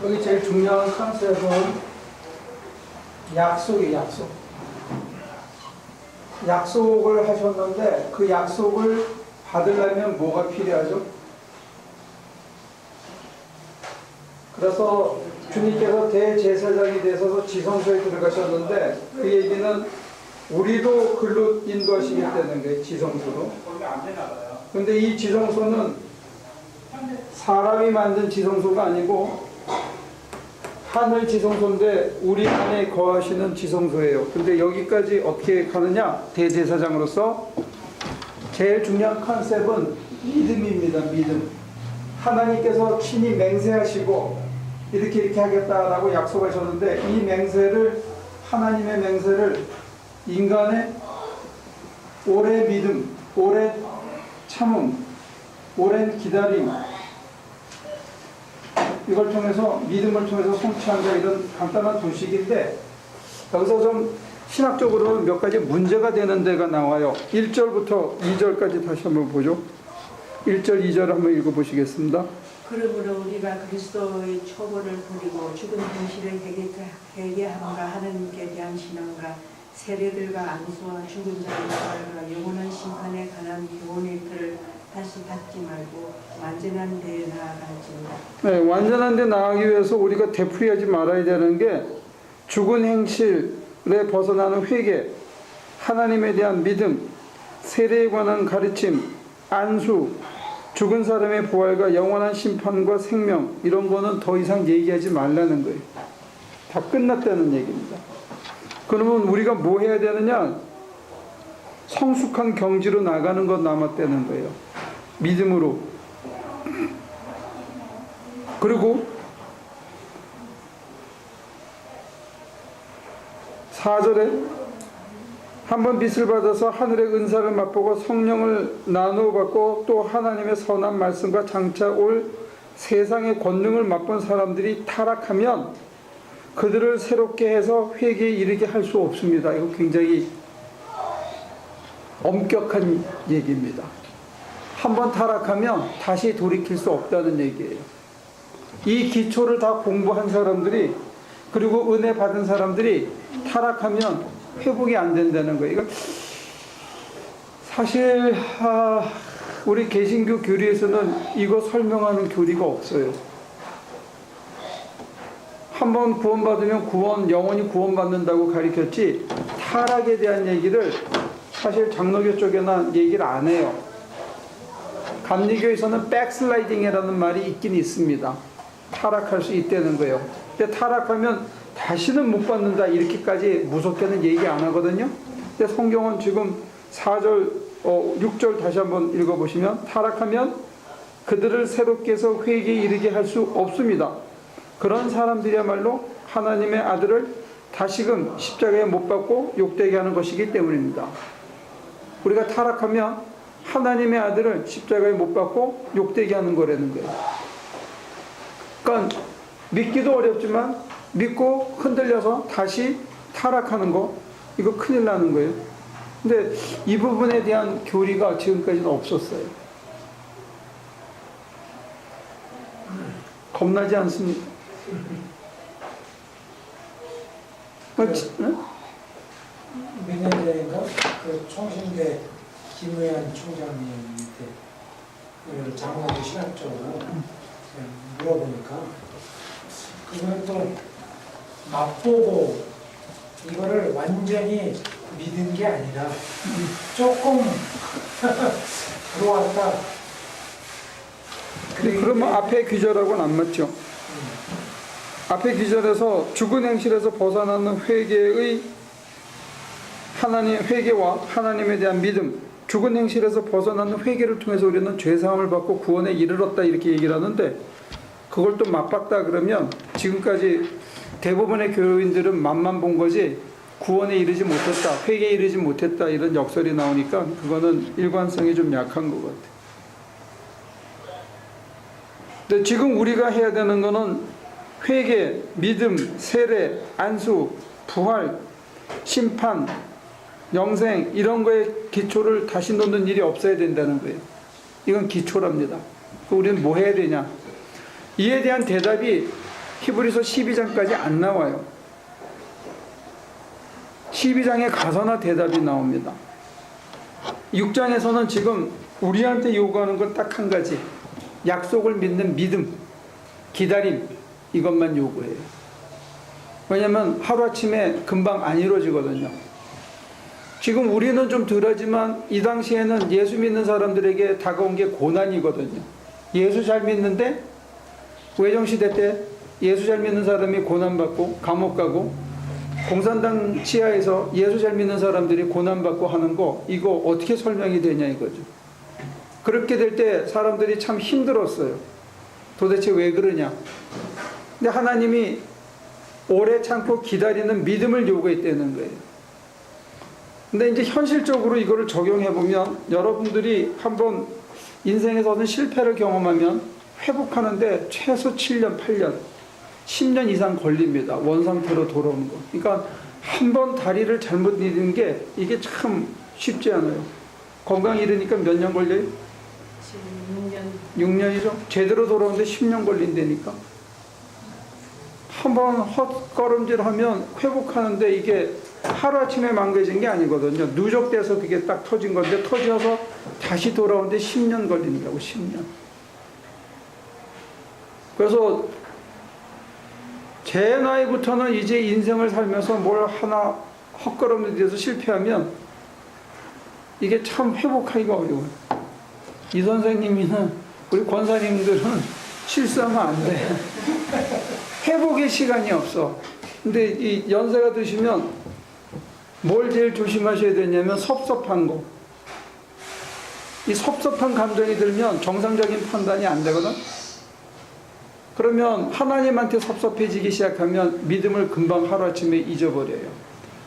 여기 제일 중요한 컨셉은 약속이에요, 약속. 약속을 하셨는데 그 약속을 받으려면 뭐가 필요하죠? 그래서 주님께서 대제사장이 되셔서 지성소에 들어가셨는데 그 얘기는 우리도 글로 인도하시겠다는 거예요, 지성소로. 근데 이 지성소는 사람이 만든 지성소가 아니고 하늘 지성소인데 우리 안에 거하시는 지성소예요. 근데 여기까지 어떻게 가느냐? 대제사장으로서 제일 중요한 컨셉은 믿음입니다. 믿음. 하나님께서 친히 맹세하시고 이렇게 하겠다라고 약속하셨는데 이 맹세를, 하나님의 맹세를 인간의 오래 믿음, 오래 참음, 오랜 기다림, 이걸 통해서, 믿음을 통해서 성취한다, 이런 간단한 도식인데 여기서 좀 신학적으로 몇 가지 문제가 되는 데가 나와요. 1절부터 2절까지 다시 한번 보죠. 1절, 2절 한번 읽어보시겠습니다. 그러므로 우리가 그리스도의 초보를 버리고 죽은 현실을 회개함과 하나님께 대한 신앙과 세례들과 안수와 죽은 자의 부활과 영원한 심판에 관한 교훈의 글을 다시 닫지 말고 완전한 데에 나아갈지니라. 네, 완전한 데 나아가기 위해서 우리가 되풀이하지 말아야 되는 게 죽은 행실에 벗어나는 회개, 하나님에 대한 믿음, 세례에 관한 가르침, 안수, 죽은 사람의 부활과 영원한 심판과 생명, 이런 거는 더 이상 얘기하지 말라는 거예요. 다 끝났다는 얘기입니다. 그러면 우리가 뭐 해야 되느냐? 성숙한 경지로 나가는 것 남았다는 거예요. 믿음으로. 그리고 4절에 한번 빛을 받아서 하늘의 은사를 맛보고 성령을 나누어 받고 또 하나님의 선한 말씀과 장차 올 세상의 권능을 맛본 사람들이 타락하면 그들을 새롭게 해서 회개에 이르게 할 수 없습니다. 이거 굉장히 엄격한 얘기입니다. 한번 타락하면 다시 돌이킬 수 없다는 얘기예요. 이 기초를 다 공부한 사람들이, 그리고 은혜 받은 사람들이 타락하면 회복이 안 된다는 거예요. 이거 사실 우리 개신교 교리에서는 이거 설명하는 교리가 없어요. 한번 구원받으면 영원히 구원받는다고 가르쳤지 타락에 대한 얘기를 사실 장로교 쪽에는 얘기를 안 해요. 감리교에서는 백슬라이딩이라는 말이 있긴 있습니다. 타락할 수 있다는 거예요. 근데 타락하면 다시는 못 받는다, 이렇게까지 무섭게는 얘기 안 하거든요. 근데 성경은 지금 4절, 6절 다시 한번 읽어보시면 타락하면 그들을 새롭게 해서 회개에 이르게 할 수 없습니다. 그런 사람들이야말로 하나님의 아들을 다시금 십자가에 못 박고 욕되게 하는 것이기 때문입니다. 우리가 타락하면 하나님의 아들을 십자가에 못 박고 욕되게 하는 거라는 거예요. 그러니까 믿기도 어렵지만 믿고 흔들려서 다시 타락하는 거, 이거 큰일 나는 거예요. 근데 이 부분에 대한 교리가 지금까지는 없었어요. 겁나지 않습니까? 몇 년 전인가 그 총신대 김의한 총장님한테 그 장로교 신학적으로 물어보니까 그걸 또 맛보고 이거를 완전히 믿은 게 아니라 조금 들어왔다. 그러면 앞에 귀절하고는 안 맞죠? 앞에 귀절에서 죽은 행실에서 벗어나는 회개의 회개와 하나님에 대한 믿음, 죽은 행실에서 벗어나는 회개를 통해서 우리는 죄사함을 받고 구원에 이르렀다, 이렇게 얘기를 하는데 그걸 또 맛봤다 그러면 지금까지 대부분의 교인들은 맛만 본 거지 구원에 이르지 못했다, 회개에 이르지 못했다, 이런 역설이 나오니까 그거는 일관성이 좀 약한 것 같아요. 근데 지금 우리가 해야 되는 거는 회개, 믿음, 세례, 안수, 부활, 심판, 영생, 이런 거에 기초를 다시 놓는 일이 없어야 된다는 거예요. 이건 기초랍니다. 우리는 뭐 해야 되냐? 이에 대한 대답이 히브리서 12장까지 안 나와요. 12장에 가서나 대답이 나옵니다. 6장에서는 지금 우리한테 요구하는 건 딱 한 가지. 약속을 믿는 믿음, 기다림, 이것만 요구해요. 왜냐하면 하루아침에 금방 안 이루어지거든요. 지금 우리는 좀 덜하지만 이 당시에는 예수 믿는 사람들에게 다가온 게 고난이거든요. 예수 잘 믿는데 외정시대 때 예수 잘 믿는 사람이 고난받고 감옥 가고, 공산당 치하에서 예수 잘 믿는 사람들이 고난받고 하는 거, 이거 어떻게 설명이 되냐 이거죠. 그렇게 될 때 사람들이 참 힘들었어요. 도대체 왜 그러냐. 근데 하나님이 오래 참고 기다리는 믿음을 요구했다는 거예요. 근데 이제 현실적으로 이거를 적용해 보면, 여러분들이 한번 인생에서 어떤 실패를 경험하면 회복하는데 최소 7년, 8년, 10년 이상 걸립니다. 원상태로 돌아오는 거. 그러니까 한 번 다리를 잘못 잃은 게 이게 참 쉽지 않아요. 건강 잃으니까 몇 년 걸려요? 지금 6년이죠. 제대로 돌아오는데 10년 걸린다니까. 한 번 헛걸음질 하면 회복하는데 이게 하루아침에 망가진 게 아니거든요. 누적돼서 그게 딱 터진 건데, 터져서 다시 돌아오는데 10년 걸린다고. 10년. 그래서 제 나이부터는 이제 인생을 살면서 뭘 하나 헛걸음질해서 실패하면 이게 참 회복하기가 어려워요. 이 선생님이나 우리 권사님들은 실수하면 안 돼. 회복의 시간이 없어. 근데 이 연세가 드시면 뭘 제일 조심하셔야 되냐면 섭섭한 거. 이 섭섭한 감정이 들면 정상적인 판단이 안 되거든. 그러면 하나님한테 섭섭해지기 시작하면 믿음을 금방 하루아침에 잊어버려요.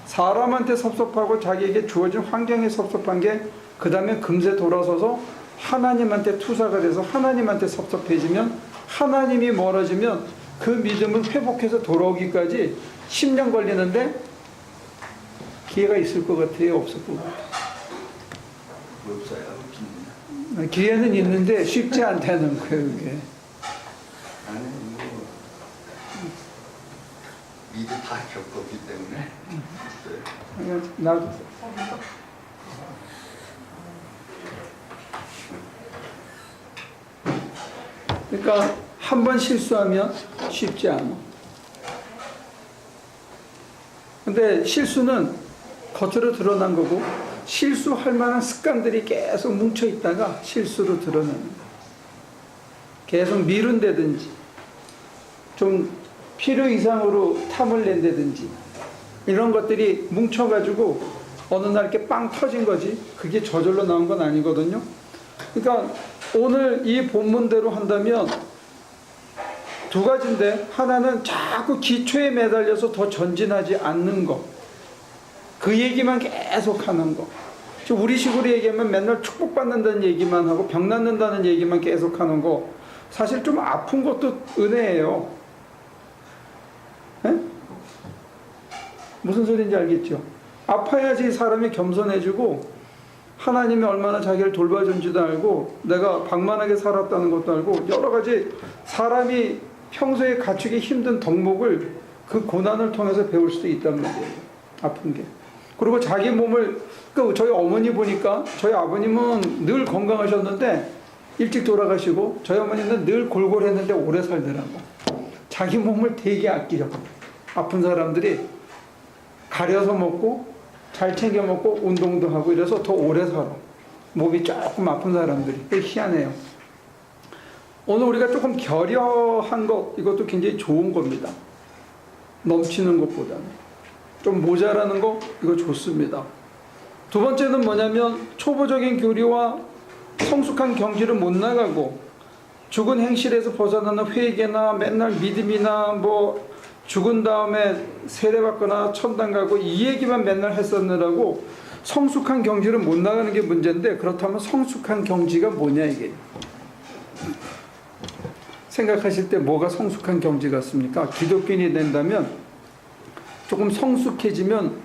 사람한테 섭섭하고 자기에게 주어진 환경에 섭섭한 게 그 다음에 금세 돌아서서 하나님한테 투사가 돼서 하나님한테 섭섭해지면, 하나님이 멀어지면 그 믿음을 회복해서 돌아오기까지 10년 걸리는데 기회가 있을 것 같아요? 없을 것 같아요? 없어요. 없습니다. 기회는 있는데 쉽지 않다는 거예요, 이게. 나는 뭐 미리 다 겪었기 때문에 없어요. 나도. 그러니까 한 번 실수하면 쉽지 않아. 근데 실수는 겉으로 드러난 거고, 실수할 만한 습관들이 계속 뭉쳐 있다가 실수로 드러나는 거야. 계속 미룬다든지, 좀 필요 이상으로 탐을 낸다든지, 이런 것들이 뭉쳐가지고 어느 날 이렇게 빵 터진 거지, 그게 저절로 나온 건 아니거든요. 그러니까 오늘 이 본문대로 한다면 두 가지인데, 하나는 자꾸 기초에 매달려서 더 전진하지 않는 거, 그 얘기만 계속 하는 거. 우리식으로 얘기하면 맨날 축복받는다는 얘기만 하고 병 낫는다는 얘기만 계속 하는 거, 사실 좀 아픈 것도 은혜예요. 에? 무슨 소리인지 알겠죠? 아파야지 사람이 겸손해지고, 하나님이 얼마나 자기를 돌봐준지도 알고, 내가 방만하게 살았다는 것도 알고, 여러 가지 사람이 평소에 갖추기 힘든 덕목을 그 고난을 통해서 배울 수도 있단 말이에요. 아픈 게. 그리고 자기 몸을, 저희 어머니 보니까 저희 아버님은 늘 건강하셨는데 일찍 돌아가시고, 저희 어머니는 늘 골골했는데 오래 살더라고. 자기 몸을 되게 아끼죠. 아픈 사람들이 가려서 먹고 잘 챙겨 먹고 운동도 하고 이래서 더 오래 살아. 몸이 조금 아픈 사람들이. 그게 희한해요. 오늘 우리가 조금 결여한 것, 이것도 굉장히 좋은 겁니다. 넘치는 것보다는. 좀 모자라는 거, 이거 좋습니다. 두 번째는 뭐냐면, 초보적인 교리와 성숙한 경지를 못 나가고 죽은 행실에서 벗어나는 회개나 맨날 믿음이나 뭐 죽은 다음에 세례받거나 천당 가고 이 얘기만 맨날 했었느라고 성숙한 경지를 못 나가는 게 문제인데, 그렇다면 성숙한 경지가 뭐냐 이게. 생각하실 때 뭐가 성숙한 경지 같습니까? 기독교인이 된다면 조금 성숙해지면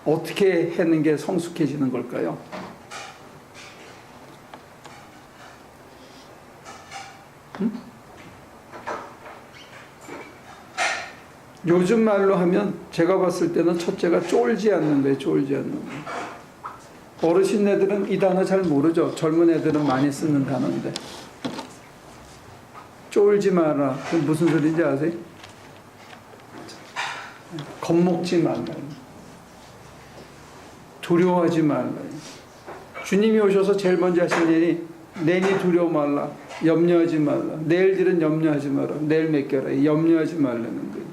어떻게 하는 게 성숙해지는 걸까요? 요즘 말로 하면 제가 봤을 때는 첫째가 쫄지 않는 거예요. 쫄지 않는 거예요. 어르신네들은 이 단어 잘 모르죠. 젊은 애들은 많이 쓰는 단어인데. 쫄지 마라. 그 무슨 소리인지 아세요? 겁먹지 말라. 두려워하지 말라. 주님이 오셔서 제일 먼저 하신 일이 내니 두려워 말라. 염려하지 말라. 내일들은 염려하지 마라. 내일 맡겨라. 염려하지 말라는 거예요.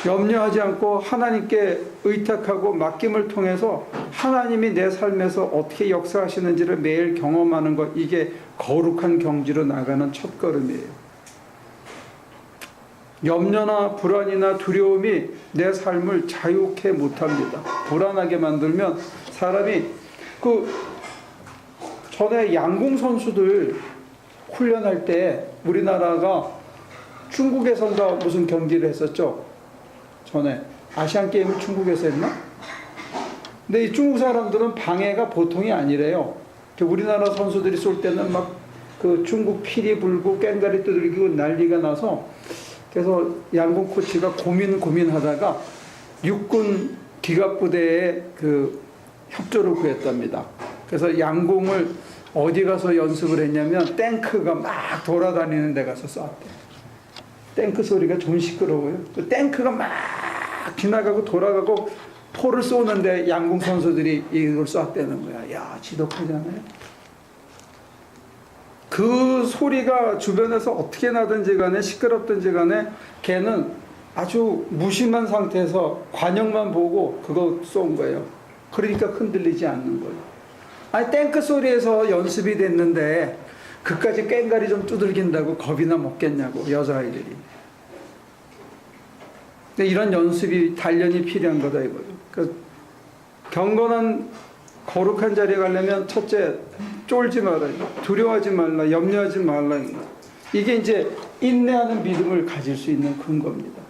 염려하지 않고 하나님께 의탁하고 맡김을 통해서 하나님이 내 삶에서 어떻게 역사하시는지를 매일 경험하는 것, 이게 거룩한 경지로 나가는 첫걸음이에요. 염려나 불안이나 두려움이 내 삶을 자유케 못합니다. 불안하게 만들면 사람이 전에 양궁 선수들 훈련할 때 우리나라가 중국에선가 무슨 경기를 했었죠. 전에 아시안 게임을 중국에서 했나? 근데 이 중국 사람들은 방해가 보통이 아니래요. 우리나라 선수들이 쏠 때는 막 그 중국 피리 불고 꽹가리 두들기고 난리가 나서, 그래서 양궁 코치가 고민하다가 육군 기갑부대에 그 협조를 구했답니다. 그래서 양궁을 어디 가서 연습을 했냐면 탱크가 막 돌아다니는 데 가서 쐈대. 탱크 소리가 좀 시끄러워요. 그 탱크가 막 지나가고 돌아가고 포를 쏘는데 양궁 선수들이 이걸 쐈다는 거야. 야, 지독하잖아요. 그 소리가 주변에서 어떻게 나든지 간에 시끄럽든지 간에 걔는 아주 무심한 상태에서 관역만 보고 그거 쏜 거예요. 그러니까 흔들리지 않는 거예요. 아니, 탱크 소리에서 연습이 됐는데 그까지 꽹가리 좀 두들긴다고 겁이나 먹겠냐고, 여자아이들이. 근데 이런 연습이, 단련이 필요한 거다 이거예요. 그 경건한 거룩한 자리에 가려면 첫째, 쫄지 말아요. 두려워하지 말라. 염려하지 말라. 이게 이제 인내하는 믿음을 가질 수 있는 근거입니다.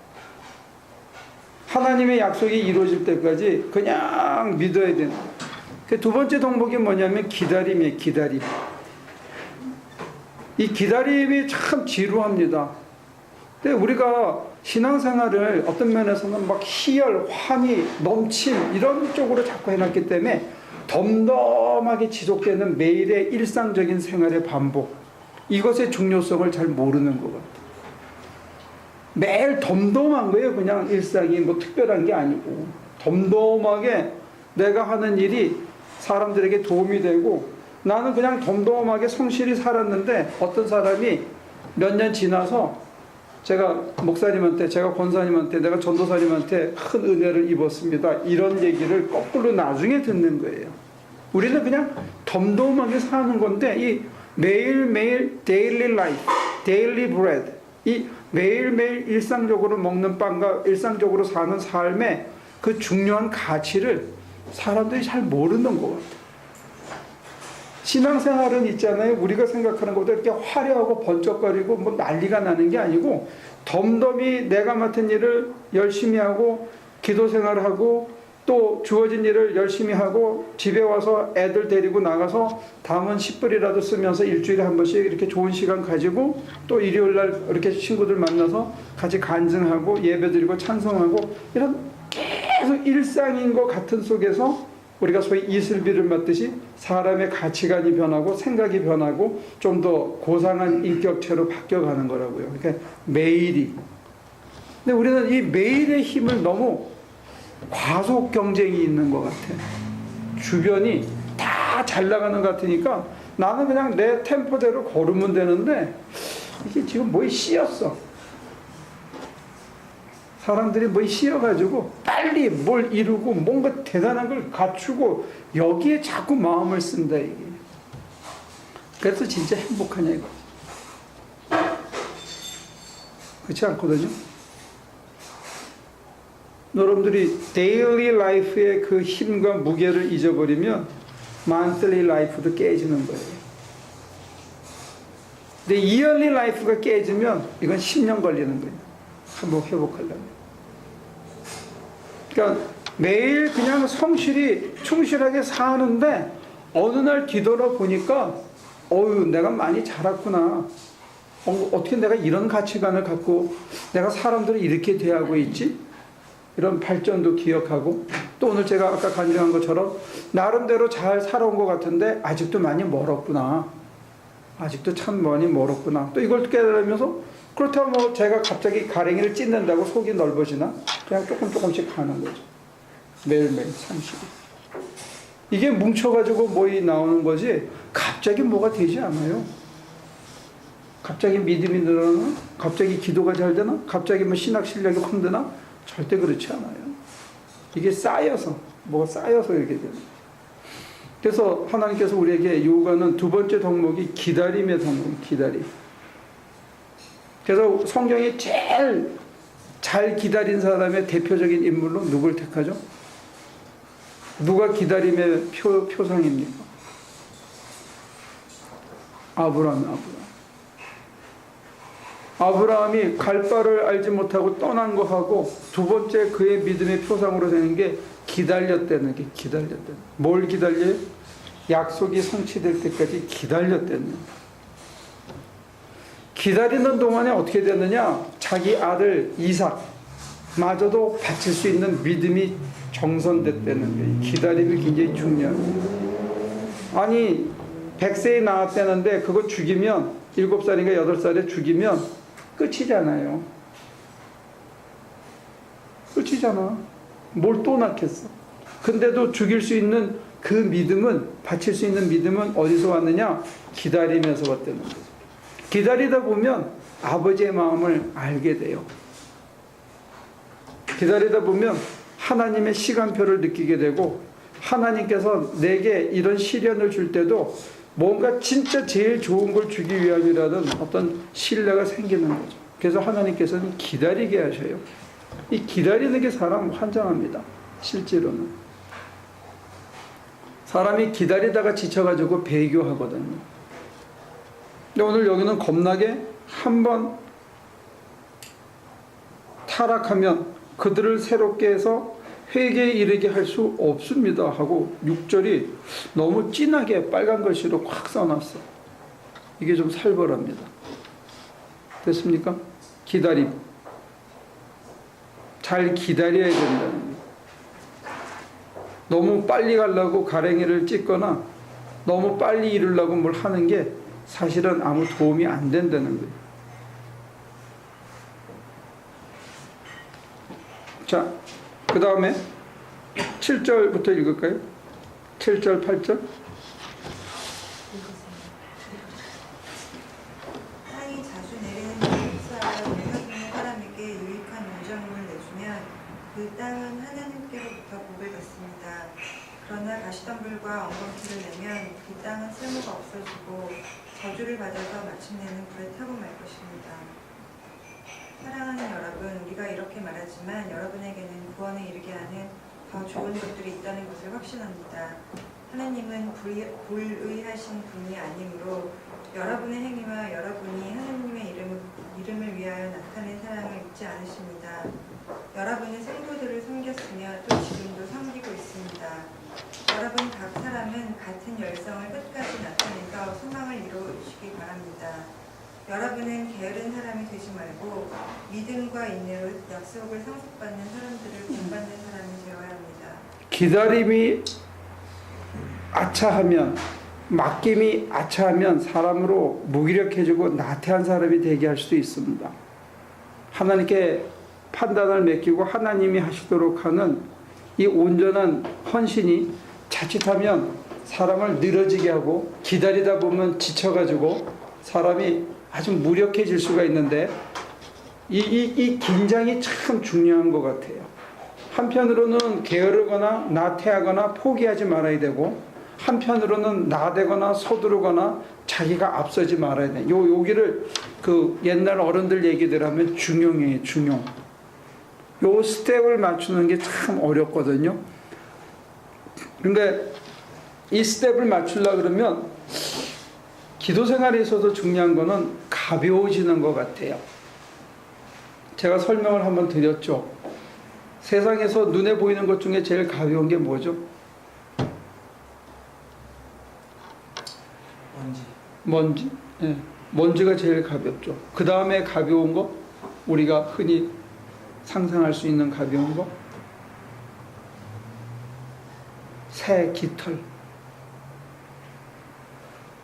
하나님의 약속이 이루어질 때까지 그냥 믿어야 되는 거예요. 그 두 번째 덕목이 뭐냐면 기다림이에요. 기다림. 이 기다림이 참 지루합니다. 근데 우리가 신앙생활을 어떤 면에서는 막 희열, 환희, 넘침 이런 쪽으로 자꾸 해놨기 때문에 덤덤하게 지속되는 매일의 일상적인 생활의 반복, 이것의 중요성을 잘 모르는 것 같아요. 매일 덤덤한 거예요. 그냥 일상이 뭐 특별한 게 아니고 덤덤하게 내가 하는 일이 사람들에게 도움이 되고, 나는 그냥 덤덤하게 성실히 살았는데 어떤 사람이 몇 년 지나서 제가 목사님한테, 제가 권사님한테, 내가 전도사님한테 큰 은혜를 입었습니다, 이런 얘기를 거꾸로 나중에 듣는 거예요. 우리는 그냥 덤덤하게 사는 건데, 이 매일매일 daily life, daily bread, 이 매일매일 일상적으로 먹는 빵과 일상적으로 사는 삶의 그 중요한 가치를 사람들이 잘 모르는 것 같아요. 신앙생활은 있잖아요. 우리가 생각하는 것보다 이렇게 화려하고 번쩍거리고 뭐 난리가 나는 게 아니고, 덤덤히 내가 맡은 일을 열심히 하고 기도생활하고 또 주어진 일을 열심히 하고 집에 와서 애들 데리고 나가서 담은 10불이라도 쓰면서 일주일에 한 번씩 이렇게 좋은 시간 가지고, 또 일요일날 이렇게 친구들 만나서 같이 간증하고 예배드리고 찬송하고, 이런 계속 일상인 것 같은 속에서 우리가 소위 이슬비를 맞듯이 사람의 가치관이 변하고 생각이 변하고 좀 더 고상한 인격체로 바뀌어가는 거라고요. 그러니까 매일이. 근데 우리는 이 매일의 힘을 너무 과속 경쟁이 있는 것 같아. 주변이 다 잘 나가는 것 같으니까 나는 그냥 내 템포대로 걸으면 되는데, 이게 지금 뭐에 씌었어. 사람들이 뭐에 씌어가지고 빨리 뭘 이루고 뭔가 대단한 걸 갖추고 여기에 자꾸 마음을 쓴다 이게. 그래서 진짜 행복하냐 이거. 그렇지 않거든요. 여러분들이 데일리 라이프의 그 힘과 무게를 잊어버리면 만슬리 라이프도 깨지는 거예요. 근데 이얼리 라이프가 깨지면 이건 10년 걸리는 거예요. 한번 회복하려면. 그러니까 매일 그냥 성실히 충실하게 사는데 어느 날 뒤돌아 보니까 어휴, 내가 많이 자랐구나. 어떻게 내가 이런 가치관을 갖고 내가 사람들을 이렇게 대하고 있지? 이런 발전도 기억하고, 또 오늘 제가 아까 간증한 것처럼 나름대로 잘 살아온 것 같은데 아직도 많이 멀었구나. 아직도 참 많이 멀었구나. 또 이걸 깨달으면서, 그렇다면 뭐 제가 갑자기 가랭이를 찢는다고 속이 넓어지나? 그냥 조금씩 가는 거죠. 매일매일 30일. 이게 뭉쳐가지고 뭐이 나오는 거지 갑자기 뭐가 되지 않아요. 갑자기 믿음이 늘어나? 갑자기 기도가 잘 되나? 갑자기 뭐 신학 실력이 확 드나? 절대 그렇지 않아요. 이게 쌓여서, 뭐가 쌓여서 이렇게 되는. 그래서 하나님께서 우리에게 요구하는 두 번째 덕목이 기다림의 덕목, 기다림. 그래서 성경이 제일 잘 기다린 사람의 대표적인 인물로 누굴 택하죠? 누가 기다림의 표상입니까? 아브라함이 갈 바를 알지 못하고 떠난 거하고 두 번째 그의 믿음의 표상으로 되는 게 기다렸다는 게 기다렸다는. 뭘 기다려요? 약속이 성취될 때까지 기다렸다는. 기다리는 동안에 어떻게 되느냐? 자기 아들 이삭마저도 바칠 수 있는 믿음이 정선됐다는 거예요. 기다림이 굉장히 중요합니다. 아니 100세에 낳았다는데 그거 죽이면 7살인가 8살에 죽이면 끝이잖아요. 끝이잖아. 뭘 또 낳겠어. 근데도 죽일 수 있는 그 믿음은, 바칠 수 있는 믿음은 어디서 왔느냐? 기다리면서 왔다는 거죠. 기다리다 보면 아버지의 마음을 알게 돼요. 기다리다 보면 하나님의 시간표를 느끼게 되고, 하나님께서 내게 이런 시련을 줄 때도 뭔가 진짜 제일 좋은 걸 주기 위함이라는 어떤 신뢰가 생기는 거죠. 그래서 하나님께서는 기다리게 하셔요. 이 기다리는 게 사람 환장합니다. 실제로는. 사람이 기다리다가 지쳐가지고 배교하거든요. 근데 오늘 여기는 겁나게 한번 타락하면 그들을 새롭게 해서 회개에 이르게 할 수 없습니다 하고 6절이 너무 진하게 빨간 글씨로 꽉 써놨어. 이게 좀 살벌합니다. 됐습니까? 기다림. 잘 기다려야 된다는 거예요. 너무 빨리 가려고 가랭이를 찢거나 너무 빨리 이루려고 뭘 하는 게 사실은 아무 도움이 안 된다는 거예요. 자, 그 다음에 7절부터 읽을까요? 7절, 8절. 땅이 자주 내리는 비를 흡수하여 내가 사람에게 유익한 유정을 내주면 그 땅은 하나님께로부터 복을 받습니다. 그러나 가시덤불과 엉겅퀴를 내면 그 땅은 쓸모가 없어지고 저주를 받아서 마침내는 불에 타고 말 것입니다. 사랑하는 여러분, 우리가 이렇게 말하지만 여러분에게는 구원에 이르게 하는 더 좋은 것들이 있다는 것을 확신합니다. 하나님은 불의하신 분이 아니므로 여러분의 행위와 여러분이 하나님의 이름을 위하여 나타낸 사랑을 잊지 않으십니다. 여러분은 성도들을 섬겼으며 또 지금도 섬기고 있습니다. 여러분 각 사람은 같은 열성을 끝까지 나타내서 소망을 이루시기 바랍니다. 여러분은 게으른 사람이 되지 말고 믿음과 인내로 약속을 상속받는 사람들을 본받는 사람이 되어야 합니다. 기다림이 아차하면, 맡김이 아차하면 사람으로 무기력해지고 나태한 사람이 되게 할 수도 있습니다. 하나님께 판단을 맡기고 하나님이 하시도록 하는 이 온전한 헌신이 자칫하면 사람을 늘어지게 하고, 기다리다 보면 지쳐가지고 사람이 아주 무력해질 수가 있는데, 이 긴장이 참 중요한 것 같아요. 한편으로는 게으르거나 나태하거나 포기하지 말아야 되고, 한편으로는 나대거나 서두르거나 자기가 앞서지 말아야 돼. 여기를 그 옛날 어른들 얘기들 하면 중용이에요, 중용. 요 스텝을 맞추는 게 참 어렵거든요. 근데 이 스텝을 맞추려고 그러면 기도 생활에 있어서 중요한 거는 가벼워지는 것 같아요. 제가 설명을 한번 드렸죠. 세상에서 눈에 보이는 것 중에 제일 가벼운 게 뭐죠? 먼지. 예. 먼지가 제일 가볍죠. 그 다음에 가벼운 거, 우리가 흔히 상상할 수 있는 가벼운 거, 새, 깃털.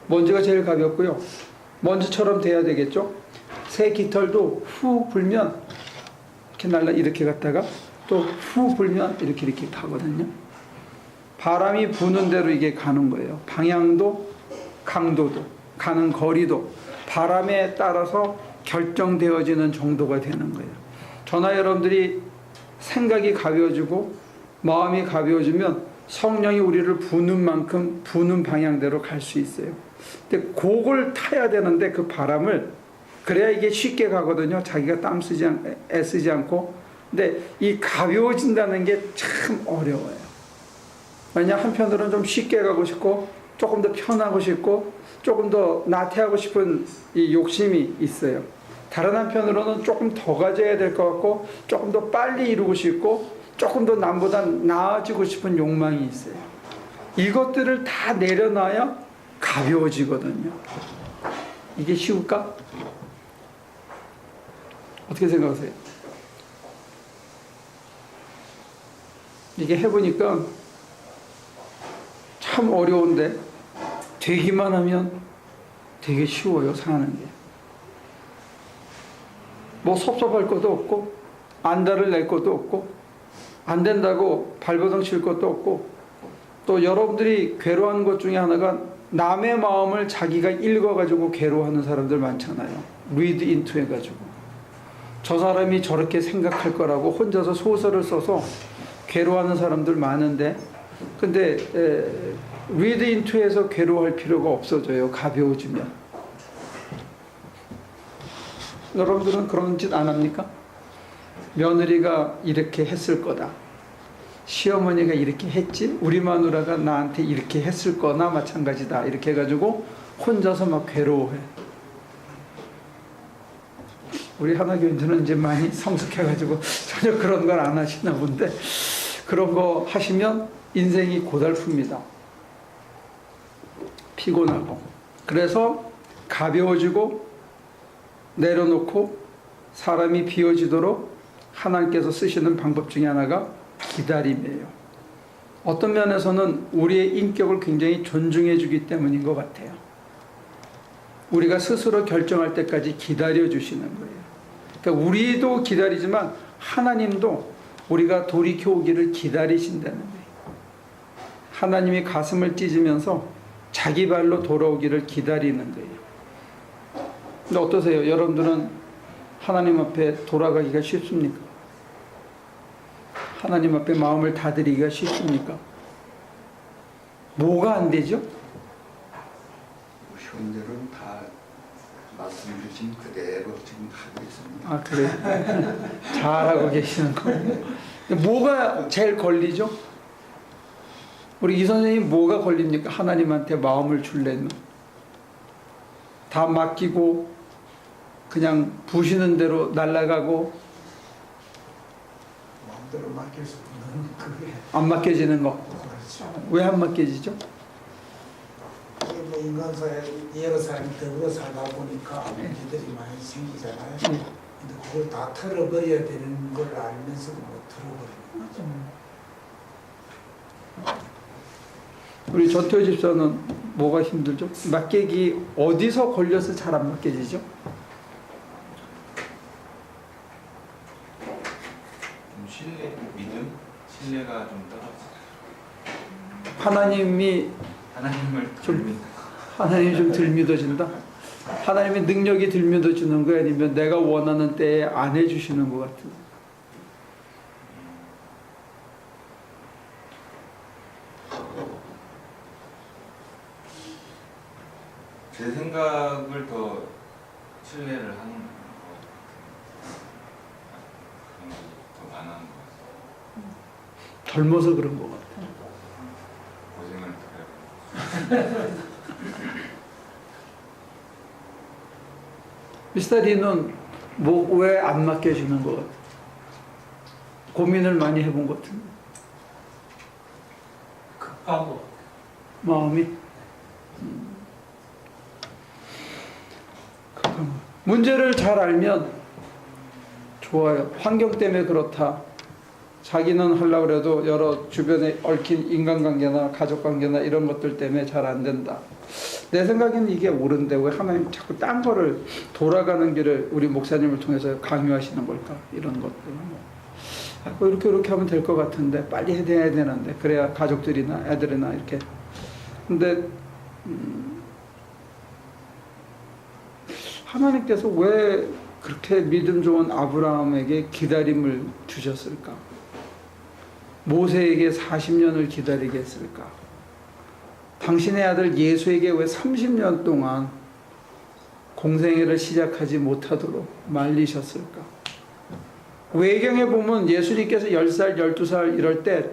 먼지가 제일 가볍고요. 먼지처럼 돼야 되겠죠. 새 깃털도 후 불면 이렇게 이렇게 갔다가 또 후 불면 이렇게 가거든요. 바람이 부는 대로 이게 가는 거예요. 방향도 강도도 가는 거리도 바람에 따라서 결정되어지는 정도가 되는 거예요. 저나 여러분들이 생각이 가벼워지고 마음이 가벼워지면 성령이 우리를 부는 만큼 부는 방향대로 갈 수 있어요. 근데 그걸 타야 되는데 그 바람을 그래야 이게 쉽게 가거든요. 자기가 애쓰지 않고. 근데 이 가벼워진다는 게 참 어려워요. 왜냐 한편으로는 좀 쉽게 가고 싶고 조금 더 편하고 싶고 조금 더 나태하고 싶은 이 욕심이 있어요. 다른 한편으로는 조금 더 가져야 될 것 같고 조금 더 빨리 이루고 싶고 조금 더 남보다 나아지고 싶은 욕망이 있어요. 이것들을 다 내려놔야 가벼워지거든요. 이게 쉬울까? 어떻게 생각하세요? 이게 해보니까 참 어려운데 되기만 하면 되게 쉬워요. 사는 게. 뭐 섭섭할 것도 없고 안달을 낼 것도 없고 안 된다고 발버둥 칠 것도 없고 또 여러분들이 괴로워하는 것 중에 하나가 남의 마음을 자기가 읽어가지고 괴로워하는 사람들 많잖아요. read into 해가지고 저 사람이 저렇게 생각할 거라고 혼자서 소설을 써서 괴로워하는 사람들 많은데 근데 read into에서 괴로워할 필요가 없어져요. 가벼워지면. 여러분들은 그런 짓 안 합니까? 며느리가 이렇게 했을 거다. 시어머니가 이렇게 했지? 우리 마누라가 나한테 이렇게 했을 거나 마찬가지다. 이렇게 해가지고 혼자서 막 괴로워해. 우리 하나교인들은 이제 많이 성숙해가지고 전혀 그런 걸 안 하시나 본데 그런 거 하시면 인생이 고달픕니다. 피곤하고. 그래서 가벼워지고 내려놓고 사람이 비워지도록 하나님께서 쓰시는 방법 중에 하나가 기다림이에요. 어떤 면에서는 우리의 인격을 굉장히 존중해 주기 때문인 것 같아요. 우리가 스스로 결정할 때까지 기다려 주시는 거예요. 그러니까 우리도 기다리지만 하나님도 우리가 돌이켜 오기를 기다리신다는 거예요. 하나님이 가슴을 찢으면서 자기 발로 돌아오기를 기다리는 거예요. 근데 어떠세요? 여러분들은 하나님 앞에 돌아가기가 쉽습니까? 하나님 앞에 마음을 다드리기가 쉽습니까? 뭐가 안 되죠? 현재는 다 말씀 주신 그대로 지금 하고 있습니다. 아, 그래요? 잘하고 계시는 거예요. 뭐가 제일 걸리죠? 우리 이 선생님 뭐가 걸립니까? 하나님한테 마음을 줄래면 다 맡기고 그냥 부시는 대로 날아가고 마음대로 맡길 수 없는 그게 안 맡겨지는 거. 그렇죠. 왜 안 맡겨지죠? 이게 뭐 인간사회 여러 사람이 더불어 살다 보니까 문제들이 많이 생기잖아요. 근데 그걸 다 털어버려야 되는 걸 알면서도 못 털어버리는 거죠. 우리 전태호 집사는 뭐가 힘들죠? 맡기기 어디서 걸려서 잘 안 맡겨지죠? 좀 신뢰가 좀 떨어져요. 하나님이 하나님이 좀 덜 믿어진다? 하나님의 능력이 덜 믿어지는 거야? 아니면 내가 원하는 때에 안 해주시는 것 같은? 제 생각을 더 신뢰를 하는 것 같아요. 그런 게더 많아하는 것 같아요. 젊어서 그런 것 같아. 고생을 더 해요. 미스터리는 뭐 왜 안 맡겨지는 것 같아? 고민을 많이 해본 것 같은데. 마음이. 문제를 잘 알면 좋아요. 환경 때문에 그렇다. 자기는 하려고 해도 여러 주변에 얽힌 인간관계나 가족관계나 이런 것들 때문에 잘 안 된다. 내 생각에는 이게 옳은데 왜 하나님 자꾸 딴 거를 돌아가는 길을 우리 목사님을 통해서 강요하시는 걸까? 이런 것들. 이렇게 하면 될 것 같은데 빨리 해야 되는데 그래야 가족들이나 애들이나 이렇게. 근데 하나님께서 왜 그렇게 믿음 좋은 아브라함에게 기다림을 주셨을까? 모세에게 40년을 기다리게 했을까? 당신의 아들 예수에게 왜 30년 동안 공생애를 시작하지 못하도록 말리셨을까? 외경에 보면 예수님께서 10살, 12살 이럴 때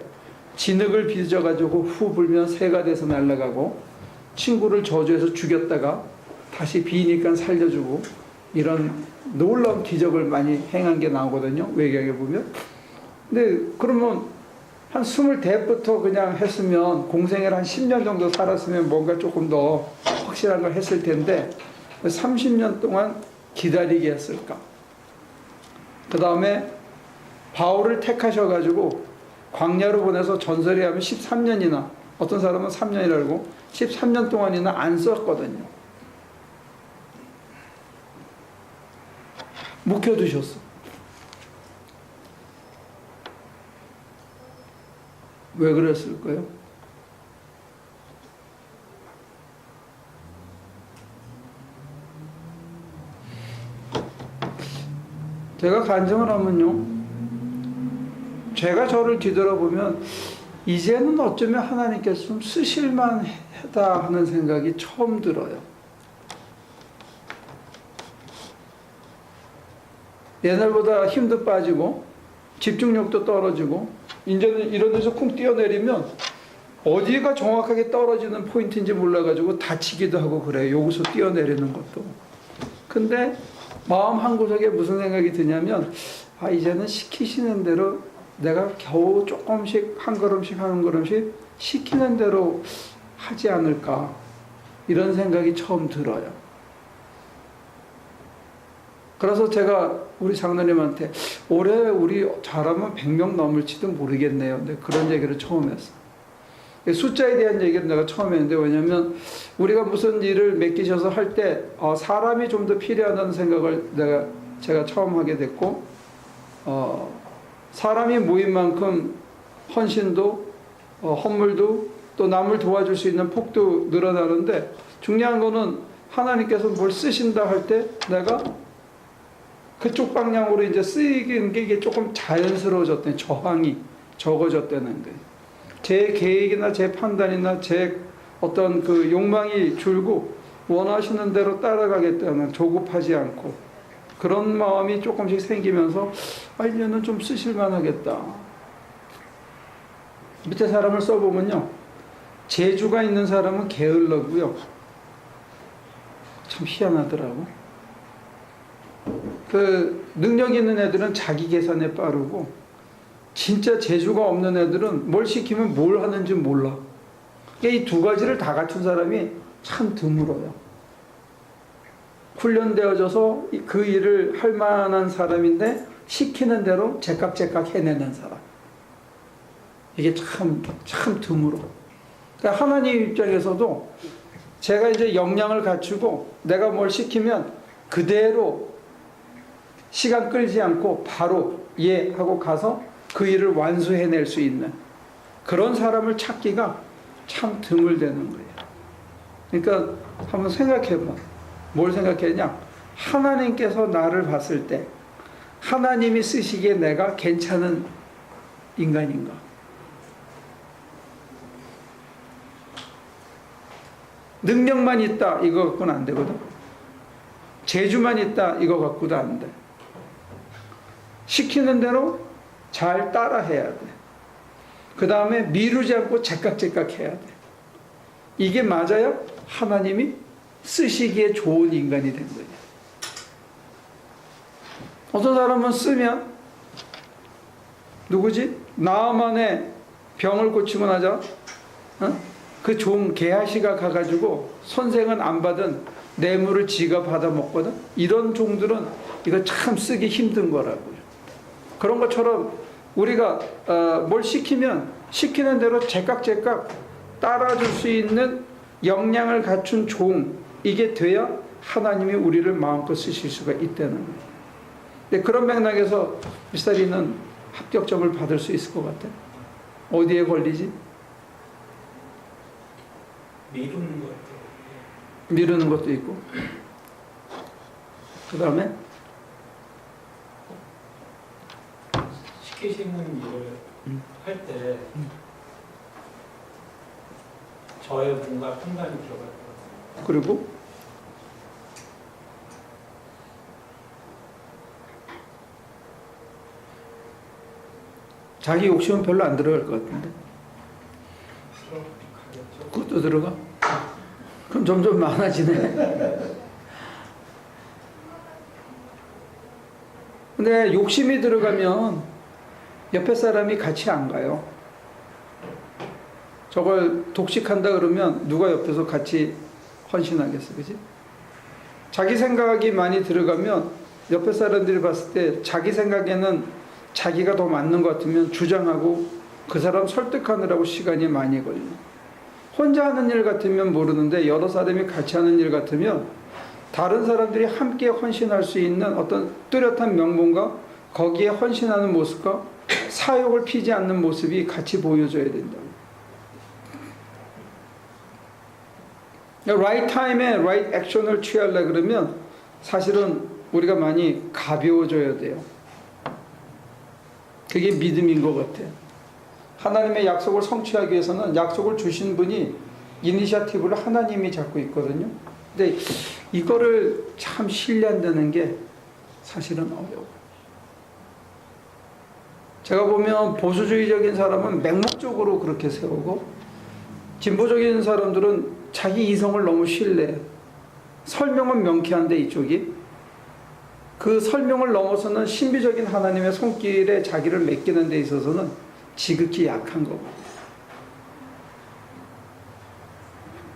진흙을 빚어가지고 후 불면 새가 돼서 날아가고 친구를 저주해서 죽였다가 다시 비니까 살려주고 이런 놀라운 기적을 많이 행한 게 나오거든요. 외경에 보면. 근데 그러면 한 20대부터 그냥 했으면 공생애를 한 10년 정도 살았으면 뭔가 조금 더 확실한 걸 했을 텐데 30년 동안 기다리게 했을까? 그 다음에 바울을 택하셔가지고 광야로 보내서 전설에 하면 13년이나 어떤 사람은 3년이라고 13년 동안이나 안 썼거든요. 묵혀두셨어. 왜 그랬을까요? 제가 간증을 하면요, 제가 저를 뒤돌아보면 이제는 어쩌면 하나님께서 좀 쓰실만하다 하는 생각이 처음 들어요. 옛날보다 힘도 빠지고 집중력도 떨어지고 이제는 이런 데서 쿵 뛰어내리면 어디가 정확하게 떨어지는 포인트인지 몰라가지고 다치기도 하고 그래요. 여기서 뛰어내리는 것도. 근데 마음 한구석에 무슨 생각이 드냐면 이제는 시키시는 대로 내가 겨우 조금씩 한 걸음씩 시키는 대로 하지 않을까, 이런 생각이 처음 들어요. 그래서 제가 우리 장로님한테 올해 우리 잘하면 100명 넘을지도 모르겠네요. 근데 그런 얘기를 처음 했어. 숫자에 대한 얘기를 내가 처음 했는데, 왜냐면 우리가 무슨 일을 맡기셔서 할 때 사람이 좀 더 필요하다는 생각을 제가 처음 하게 됐고, 사람이 모인 만큼 헌신도 헌물도 또 남을 도와줄 수 있는 폭도 늘어나는데, 중요한 거는 하나님께서 뭘 쓰신다 할 때 내가 그쪽 방향으로 이제 쓰이는 게 이게 조금 자연스러워졌다는, 저항이 적어졌다는 거예요. 제 계획이나 제 판단이나 제 어떤 그 욕망이 줄고 원하시는 대로 따라가겠다는, 조급하지 않고 그런 마음이 조금씩 생기면서 이제는 좀 쓰실만 하겠다. 밑에 사람을 써보면요, 재주가 있는 사람은 게을러고요, 참 희한하더라고. 그 능력 있는 애들은 자기 계산에 빠르고, 진짜 재주가 없는 애들은 뭘 시키면 뭘 하는지 몰라. 이 두 가지를 다 갖춘 사람이 참 드물어요. 훈련되어져서 그 일을 할 만한 사람인데 시키는 대로 제깍제깍 해내는 사람, 이게 참 드물어. 그러니까 하나님 입장에서도 제가 이제 역량을 갖추고 내가 뭘 시키면 그대로 시간 끌지 않고 바로 예 하고 가서 그 일을 완수해낼 수 있는 그런 사람을 찾기가 참 드물다는 거예요. 그러니까 한번 생각해봐. 뭘 생각했냐? 하나님께서 나를 봤을 때 하나님이 쓰시기에 내가 괜찮은 인간인가? 능력만 있다 이거 갖고는 안 되거든. 재주만 있다 이거 갖고도 안 돼. 시키는 대로 잘 따라 해야 돼. 그 다음에 미루지 않고 제깍제깍 해야 돼. 이게 맞아요? 하나님이 쓰시기에 좋은 인간이 된 거예요. 어떤 사람은 쓰면 누구지? 나만의 병을 고치고 나자 그 좋은 게하시가 가가지고 선생은 안 받은 뇌물을 지가 받아 먹거든. 이런 종들은 이거 참 쓰기 힘든 거라고요. 그런 것처럼 우리가 뭘 시키면 시키는 대로 제깍제깍 따라줄 수 있는 역량을 갖춘 종, 이게 돼야 하나님이 우리를 마음껏 쓰실 수가 있다는 거예요. 근데 그런 맥락에서 미스터리는 합격점을 받을 수 있을 것 같아. 어디에 걸리지? 미루는 것도. 미루는 것도 있고. 그 다음에 시키시는 일을 할 때 저의 뭔가 판단이 들어갈 것 같아요. 그리고 자기 욕심은 별로 안 들어갈 것 같은데. 들어가겠죠. 그것도 들어가? 그럼 점점 많아지네. 근데 욕심이 들어가면 옆에 사람이 같이 안 가요. 저걸 독식한다 그러면 누가 옆에서 같이 헌신하겠어, 그지? 자기 생각이 많이 들어가면 옆에 사람들이 봤을 때 자기 생각에는 자기가 더 맞는 것 같으면 주장하고 그 사람 설득하느라고 시간이 많이 걸려. 혼자 하는 일 같으면 모르는데 여러 사람이 같이 하는 일 같으면 다른 사람들이 함께 헌신할 수 있는 어떤 뚜렷한 명분과 거기에 헌신하는 모습과 사욕을 피지 않는 모습이 같이 보여줘야 된다고. right time에 right action을 취하려고 그러면 사실은 우리가 많이 가벼워져야 돼요. 그게 믿음인 것 같아요. 하나님의 약속을 성취하기 위해서는 약속을 주신 분이 이니셔티브를 하나님이 잡고 있거든요. 근데 이거를 참 신뢰한다는 게 사실은 어려워요. 제가 보면 보수주의적인 사람은 맹목적으로 그렇게 세우고 진보적인 사람들은 자기 이성을 너무 신뢰해요. 설명은 명쾌한데 이쪽이 그 설명을 넘어서는 신비적인 하나님의 손길에 자기를 맡기는 데 있어서는 지극히 약한 거고,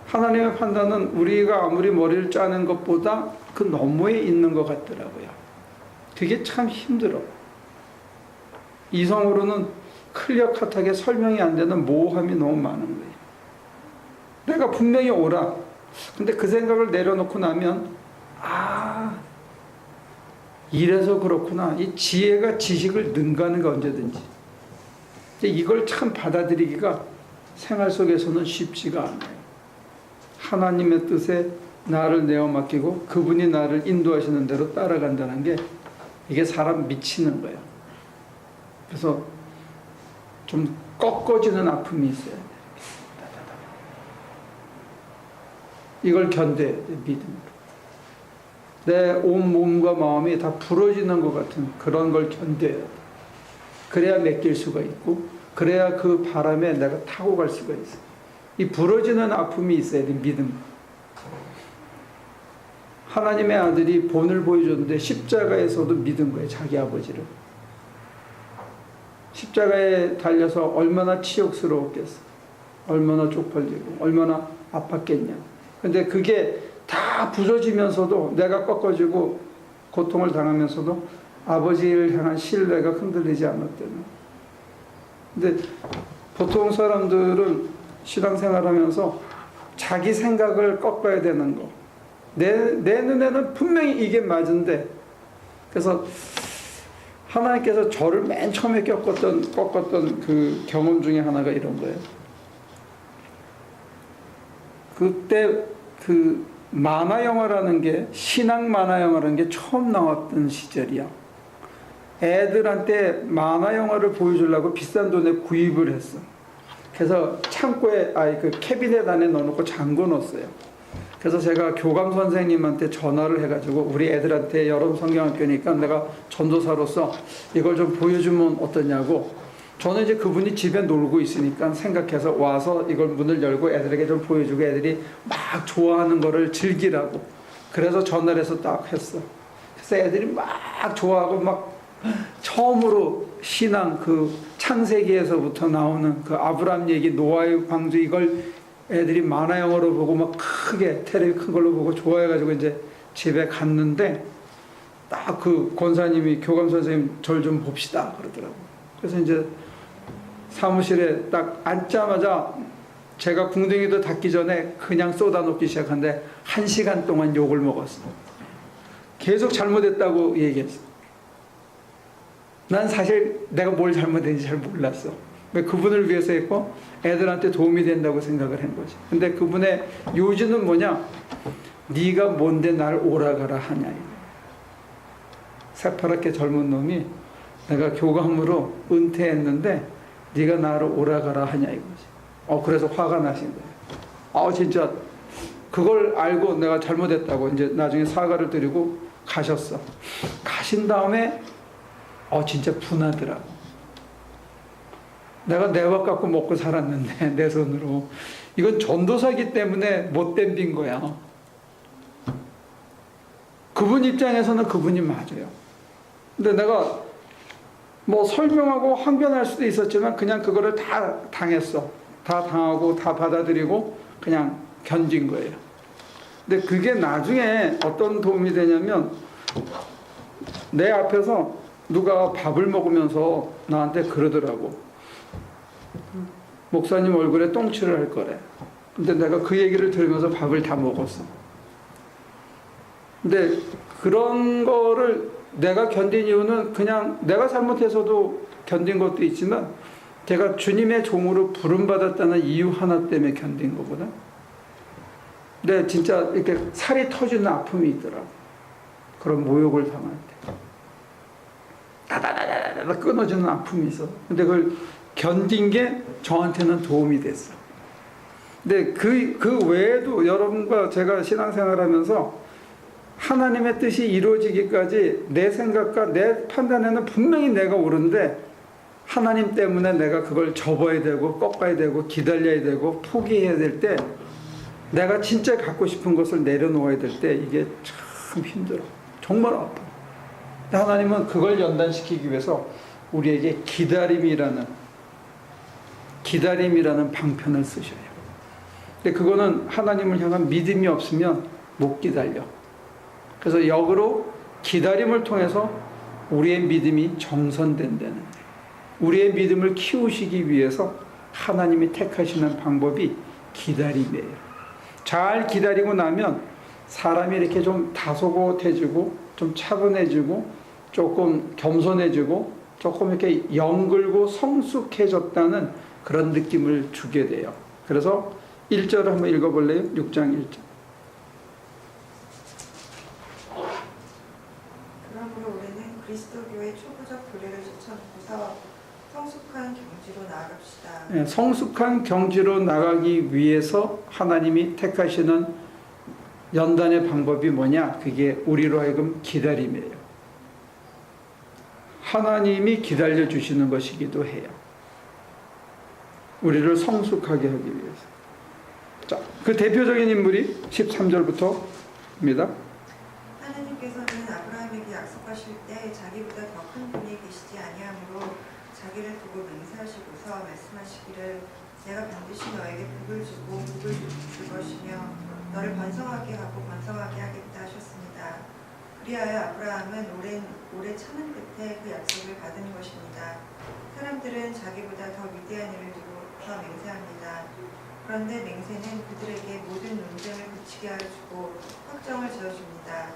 하나님의 판단은 우리가 아무리 머리를 짜는 것보다 그 너머에 있는 것 같더라고요. 그게 참 힘들어. 이성으로는 클리어컷하게 설명이 안 되는 모호함이 너무 많은 거예요. 내가 분명히 옳아. 근데 그 생각을 내려놓고 나면 이래서 그렇구나. 이 지혜가 지식을 능가하는 거 언제든지. 이걸 참 받아들이기가 생활 속에서는 쉽지가 않아요. 하나님의 뜻에 나를 내어 맡기고 그분이 나를 인도하시는 대로 따라간다는 게 이게 사람 미치는 거예요. 그래서 좀 꺾어지는 아픔이 있어요. 이걸 견뎌야 돼, 믿음으로. 내 온 몸과 마음이 다 부러지는 것 같은 그런 걸 견뎌야 돼. 그래야 맡길 수가 있고, 그래야 그 바람에 내가 타고 갈 수가 있어. 이 부러지는 아픔이 있어야 돼, 믿음. 하나님의 아들이 본을 보여줬는데 십자가에서도 믿은 거예요, 자기 아버지를. 십자가에 달려서 얼마나 치욕스러웠겠어. 얼마나 쪽팔리고, 얼마나 아팠겠냐. 근데 그게 다 부서지면서도 내가 꺾어지고 고통을 당하면서도 아버지를 향한 신뢰가 흔들리지 않았다는. 근데 보통 사람들은 신앙생활하면서 자기 생각을 꺾어야 되는 거. 내 눈에는 분명히 이게 맞은데, 그래서 하나님께서 저를 맨 처음에 꺾었던 그 경험 중에 하나가 이런 거예요. 그때 그 만화 영화라는 게, 신앙 만화 영화라는 게 처음 나왔던 시절이야. 애들한테 만화 영화를 보여주려고 비싼 돈에 구입을 했어. 그래서 창고에, 그 캐비넷 안에 넣어놓고 잠궈 놓았어요. 그래서 제가 교감 선생님한테 전화를 해가지고, 우리 애들한테 여름 성경학교니까 내가 전도사로서 이걸 좀 보여주면 어떠냐고. 저는 이제 그분이 집에 놀고 있으니까 생각해서 와서 이걸 문을 열고 애들에게 좀 보여주고 애들이 막 좋아하는 거를 즐기라고. 그래서 전화를 해서 딱 했어. 그래서 애들이 막 좋아하고 막 처음으로 신앙, 그 창세기에서부터 나오는 그 아브라함 얘기, 노아의 방주, 이걸 애들이 만화 영화로 보고 막 크게 텔레비 큰 걸로 보고 좋아해가지고 이제 집에 갔는데 딱 그 권사님이 교감 선생님 절 좀 봅시다 그러더라고. 그래서 이제 사무실에 딱 앉자마자 제가 궁둥이도 닫기 전에 그냥 쏟아놓기 시작하는데 1시간 동안 욕을 먹었어. 계속 잘못했다고 얘기했어. 난 사실 내가 뭘 잘못했는지 잘 몰랐어. 왜 그분을 위해서 했고 애들한테 도움이 된다고 생각을 한 거지. 근데 그분의 요지는 뭐냐? 네가 뭔데 날 오라가라 하냐. 새파랗게 젊은 놈이 내가 교감으로 은퇴했는데 네가 나를 오라가라 하냐 이거지. 그래서 화가 나신 거예요. 진짜 그걸 알고 내가 잘못했다고 이제 나중에 사과를 드리고 가셨어. 가신 다음에 진짜 분하더라고. 내가 내 밥 갖고 먹고 살았는데 내 손으로. 이건 전도사기 때문에 못된 빈 거야. 그분 입장에서는 그분이 맞아요. 근데 내가 뭐 설명하고 항변할 수도 있었지만 그냥 그거를 다 당했어. 다 당하고 다 받아들이고 그냥 견딘 거예요. 근데 그게 나중에 어떤 도움이 되냐면 내 앞에서 누가 밥을 먹으면서 나한테 그러더라고. 목사님 얼굴에 똥칠을 할 거래. 근데 내가 그 얘기를 들으면서 밥을 다 먹었어. 근데 그런 거를 내가 견딘 이유는 그냥 내가 잘못해서도 견딘 것도 있지만 제가 주님의 종으로 부름받았다는 이유 하나 때문에 견딘 거거든. 근데 진짜 이렇게 살이 터지는 아픔이 있더라고. 그런 모욕을 당할 때. 다다다다다 끊어지는 아픔이 있어. 근데 그걸 견딘 게 저한테는 도움이 됐어. 근데 그 외에도 여러분과 제가 신앙생활 하면서 하나님의 뜻이 이루어지기까지 내 생각과 내 판단에는 분명히 내가 옳은데 하나님 때문에 내가 그걸 접어야 되고 꺾어야 되고 기다려야 되고 포기해야 될 때 내가 진짜 갖고 싶은 것을 내려놓아야 될 때 이게 참 힘들어. 정말 아파. 근데 하나님은 그걸 연단시키기 위해서 우리에게 기다림이라는 방편을 쓰셔요. 근데 그거는 하나님을 향한 믿음이 없으면 못 기다려. 그래서 역으로 기다림을 통해서 우리의 믿음이 정선된다는 거예요. 우리의 믿음을 키우시기 위해서 하나님이 택하시는 방법이 기다림이에요. 잘 기다리고 나면 사람이 이렇게 좀 다소곳해지고 좀 차분해지고 조금 겸손해지고 조금 이렇게 영글고 성숙해졌다는 그런 느낌을 주게 돼요. 그래서 1절을 한번 읽어볼래요? 6장 1절. 그러므로 우리는 그리스도교의 초부적 교례를 쫓아놓고서 성숙한 경지로 나아갑시다. 네, 성숙한 경지로 나가기 위해서 하나님이 택하시는 연단의 방법이 뭐냐? 그게 우리로 하여금 기다림이에요. 하나님이 기다려 주시는 것이기도 해요. 우리를 성숙하게 하기 위해서. 자, 그 대표적인 인물이 13절부터입니다. 하나님께서는 아브라함에게 약속하실 때 자기보다 더 큰 분이 계시지 아니하므로 자기를 두고 맹세하시고서 말씀하시기를 내가 반드시 너에게 복을 주고 복을 줄 것이며 너를 번성하게 하고 번성하게 하겠다 하셨습니다. 그리하여 아브라함은 오래 참은 끝에 그 약속을 받은 것입니다. 사람들은 자기보다 더 위대한 일을 두고서 맹세합니다. 그런데 맹세는 그들에게 모든 논쟁을 그치게 하여주고 확정을 지어줍니다.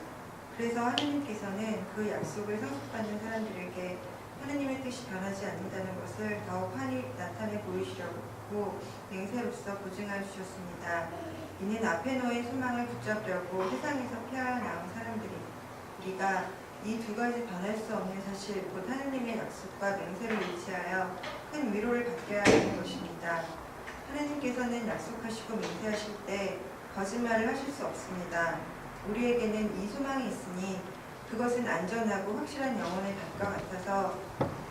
그래서 하느님께서는 그 약속을 상속받는 사람들에게 하느님의 뜻이 변하지 않는다는 것을 더욱 환히 나타내 보이시려고 맹세로서 보증하여 주셨습니다. 이는 앞에 놓인 소망을 붙잡려고 세상에서 피하나온 사람들이 우리가 이 두 가지 변할 수 없는 사실 곧 하느님의 약속과 맹세를 의지하여 큰 위로를 받게 하는 것입니다. 하느님께서는 약속하시고 맹세하실 때 거짓말을 하실 수 없습니다. 우리에게는 이 소망이 있으니 그것은 안전하고 확실한 영혼의 답과 같아서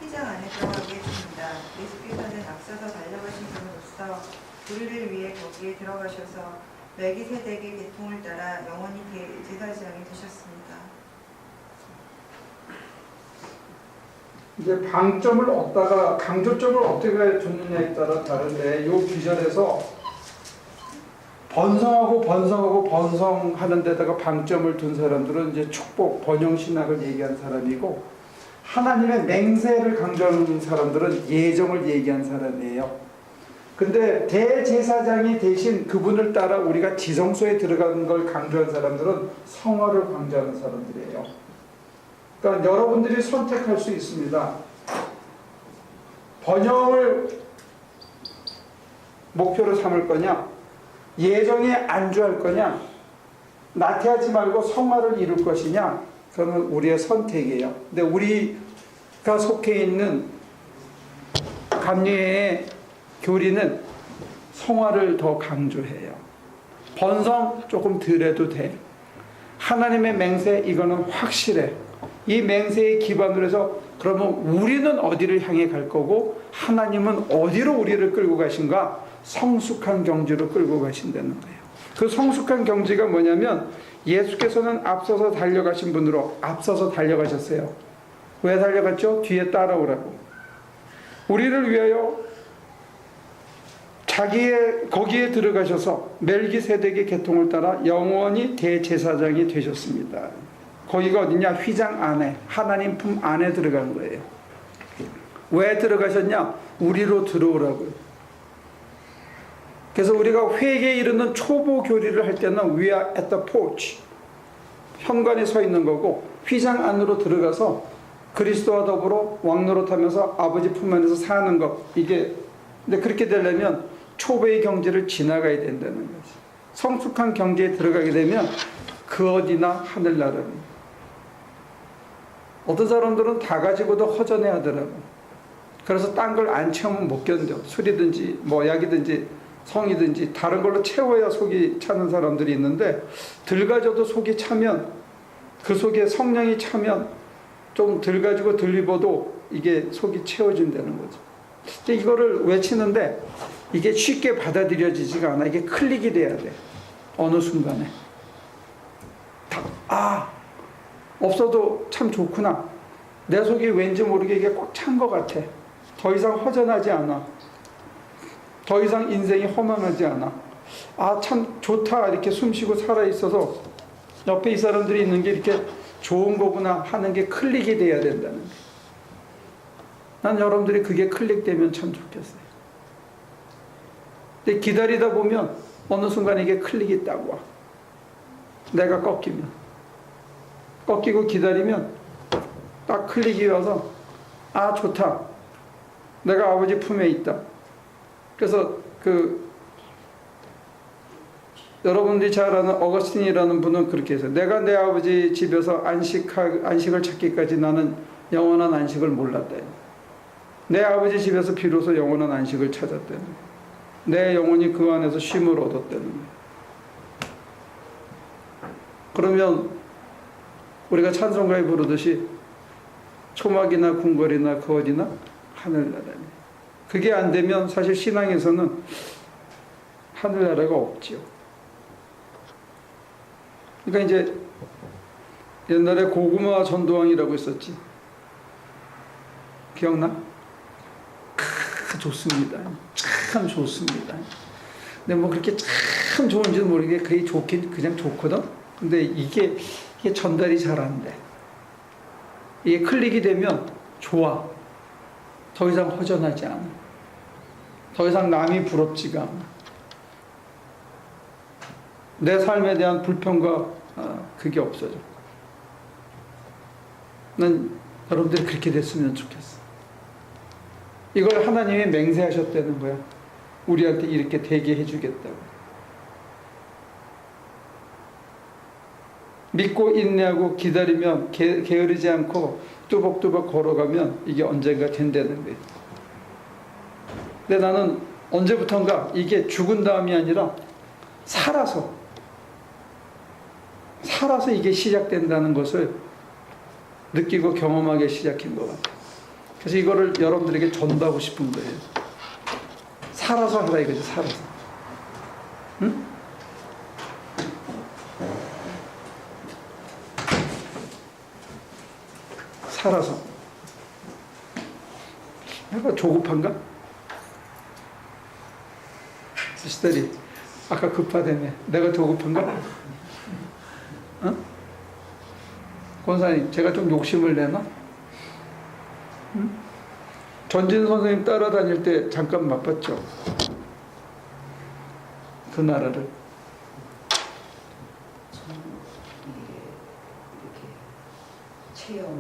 휘장 안에 들어가게 해줍니다. 예수께서는 앞서서 달려가신 분으로서 우리를 위해 거기에 들어가셔서 멜기세덱의 계통을 따라 영원히 제사장이 되셨습니다. 이제 방점을 얻다가 강조점을 어떻게 줬느냐에 따라 다른데 이 기절에서 번성하는 데다가 방점을 둔 사람들은 이제 축복, 번영 신학을 얘기한 사람이고, 하나님의 맹세를 강조하는 사람들은 예정을 얘기한 사람이에요. 근데 대제사장이 대신 그분을 따라 우리가 지성소에 들어가는 걸 강조한 사람들은 성화를 강조하는 사람들이에요. 그러니까 여러분들이 선택할 수 있습니다. 번영을 목표로 삼을 거냐, 예정에 안주할 거냐, 나태하지 말고 성화를 이룰 것이냐, 그거는 우리의 선택이에요. 근데 우리가 속해 있는 감리회의 교리는 성화를 더 강조해요. 번성 조금 덜 해도 돼. 하나님의 맹세, 이거는 확실해. 이 맹세의 기반으로 해서 그러면 우리는 어디를 향해 갈 거고 하나님은 어디로 우리를 끌고 가신가? 성숙한 경지로 끌고 가신다는 거예요. 그 성숙한 경지가 뭐냐면 예수께서는 앞서서 달려가신 분으로 앞서서 달려가셨어요. 왜 달려갔죠? 뒤에 따라오라고. 우리를 위하여 거기에 들어가셔서 멜기세덱의 계통을 따라 영원히 대제사장이 되셨습니다. 거기가 어디냐? 휘장 안에, 하나님 품 안에 들어간 거예요. 왜 들어가셨냐? 우리로 들어오라고요. 그래서 우리가 회개에 이르는 초보 교리를 할 때는 we are at the porch, 현관에 서 있는 거고, 휘장 안으로 들어가서 그리스도와 더불어 왕노릇하면서 아버지 품 안에서 사는 것. 이게, 근데 그렇게 되려면 초보의 경지를 지나가야 된다는 거지. 성숙한 경지에 들어가게 되면 그 어디나 하늘나라입니다. 어떤 사람들은 다 가지고도 허전해 하더라고. 그래서 딴 걸 안 채우면 못 견뎌. 술이든지 뭐 약이든지 성이든지 다른 걸로 채워야 속이 차는 사람들이 있는데, 덜 가져도 속이 차면, 그 속에 성령이 차면 좀 덜 가지고 덜 입어도 이게 속이 채워진다는 거죠. 이거를 외치는데 이게 쉽게 받아들여지지가 않아. 이게 클릭이 돼야 돼. 어느 순간에. 없어도 참 좋구나. 내 속이 왠지 모르게 이게 꽉 찬 것 같아. 더 이상 허전하지 않아. 더 이상 인생이 허망하지 않아. 참 좋다. 이렇게 숨 쉬고 살아있어서 옆에 이 사람들이 있는 게 이렇게 좋은 거구나 하는 게 클릭이 돼야 된다는 거예요. 난 여러분들이 그게 클릭되면 참 좋겠어요. 근데 기다리다 보면 어느 순간 이게 클릭이 딱 와. 내가 꺾이고 기다리면 딱 클릭이 와서 좋다. 내가 아버지 품에 있다. 그래서 여러분들이 잘 아는 어거스틴이라는 분은 그렇게 해서, 내가 내 아버지 집에서 안식을 찾기까지 나는 영원한 안식을 몰랐다. 내 아버지 집에서 비로소 영원한 안식을 찾았다는 거예요. 내 영혼이 그 안에서 쉼을 얻었다는 거예요. 그러면 우리가 찬송가에 부르듯이 초막이나 궁궐이나 그 어디나 하늘나라니. 그게 안 되면 사실 신앙에서는 하늘나라가 없지요. 그러니까 이제 옛날에 고구마 전도왕이라고 있었지. 기억나? 좋습니다. 참 좋습니다. 근데 뭐 그렇게 참 좋은지는 모르겠는데 그게 좋긴 그냥 좋거든. 근데 이게 전달이 잘 안 돼. 이게 클릭이 되면 좋아. 더 이상 허전하지 않아. 더 이상 남이 부럽지가 않아. 내 삶에 대한 불평과 그게 없어져. 난 여러분들이 그렇게 됐으면 좋겠어. 이걸 하나님이 맹세하셨다는 거야. 우리한테 이렇게 되게 해주겠다고. 믿고 인내하고 기다리면 게으르지 않고 뚜벅뚜벅 걸어가면 이게 언젠가 된다는 거예요. 근데 나는 언제부턴가 이게 죽은 다음이 아니라 살아서 이게 시작된다는 것을 느끼고 경험하기 시작한 것 같아요. 그래서 이거를 여러분들에게 전도하고 싶은 거예요. 살아서 하라 이거지, 살아서. 응? 살아서. 내가 조급한가? 시스터리 아까 급하다며. 내가 더 급한가? 어? 권사님, 제가 좀 욕심을 내나? 응? 전진 선생님 따라다닐 때 잠깐 맛봤죠? 그 나라를. 저는 이게 이렇게 체험하고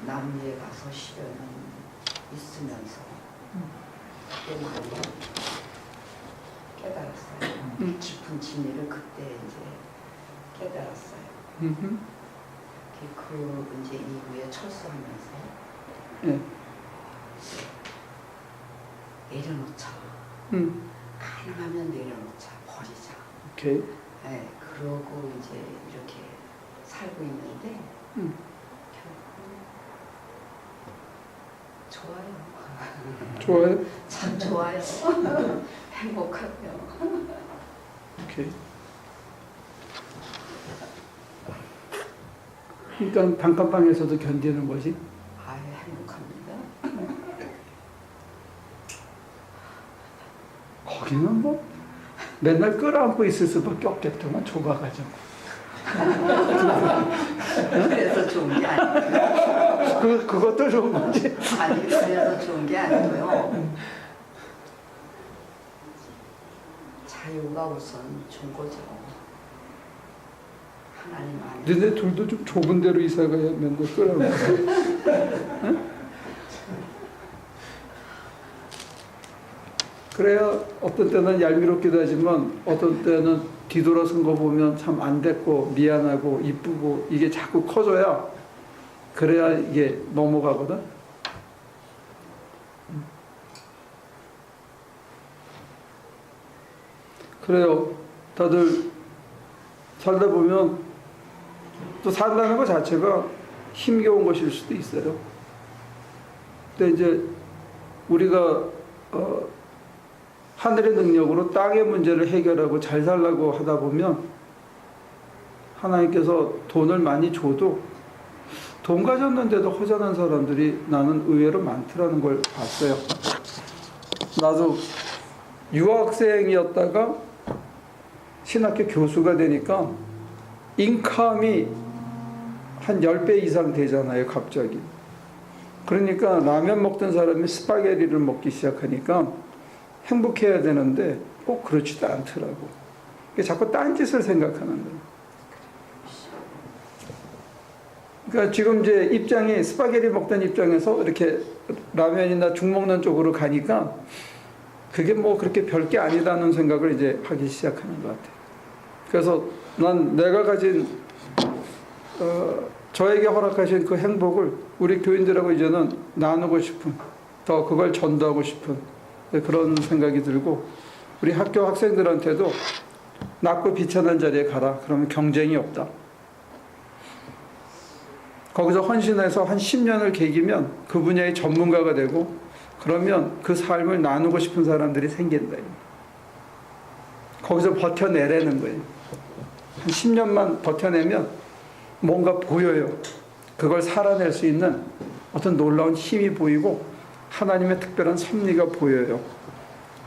남미에 가서 10여 년 있으면서 그때 많이 깨달았어요. 깊은 진리를 그때 이제 깨달았어요. 그 이제 이후에 철수하면서 예. 내려놓자. 가능하면 내려놓자. 버리자. 오케이. 네, 그러고 이제 이렇게 살고 있는데 결국 좋아요. 좋아요? 참 좋아요. 행복하고요. 오케이. 그러니까 단칸방에서도 견디는 거지. 아유, 행복합니다. 거기는 뭐 맨날 끌어안고 있을 수밖에 없겠더만 좁아가지고. 그래서 좋은 게 아니고요. 그것도 좋은 거지. 아니, 그래서 좋은 게 아니고요. 자유가 우선 좋은 거죠. 하나님 안에. 너네 둘도 좀 좁은 데로 이사가야 맨날 끌어안고. 응? 그래야 어떤 때는 얄미롭기도 하지만 어떤 때는 뒤돌아선 거 보면 참 안 됐고 미안하고 이쁘고 이게 자꾸 커져야 그래야 이게 넘어가거든. 그래요. 다들 살다 보면 또 산다는 것 자체가 힘겨운 것일 수도 있어요. 근데 이제 우리가 하늘의 능력으로 땅의 문제를 해결하고 잘 살려고 하다 보면 하나님께서 돈을 많이 줘도 돈 가졌는데도 허전한 사람들이 나는 의외로 많더라는 걸 봤어요. 나도 유학생이었다가 신학교 교수가 되니까 인컴이 한 10배 이상 되잖아요, 갑자기. 그러니까 라면 먹던 사람이 스파게티를 먹기 시작하니까 행복해야 되는데 꼭 그렇지도 않더라고. 자꾸 딴짓을 생각하는 거예요. 그러니까 지금 이제 입장이 스파게티 먹던 입장에서 이렇게 라면이나 죽 먹는 쪽으로 가니까 그게 뭐 그렇게 별게 아니다는 생각을 이제 하기 시작하는 것 같아요. 그래서 난 내가 가진 저에게 허락하신 그 행복을 우리 교인들하고 이제는 나누고 싶은, 더 그걸 전도하고 싶은 그런 생각이 들고, 우리 학교 학생들한테도 낮고 비천한 자리에 가라. 그러면 경쟁이 없다. 거기서 헌신해서 한 10년을 계기면 그 분야의 전문가가 되고, 그러면 그 삶을 나누고 싶은 사람들이 생긴다. 거기서 버텨내라는 거예요. 한 10년만 버텨내면 뭔가 보여요. 그걸 살아낼 수 있는 어떤 놀라운 힘이 보이고 하나님의 특별한 섭리가 보여요.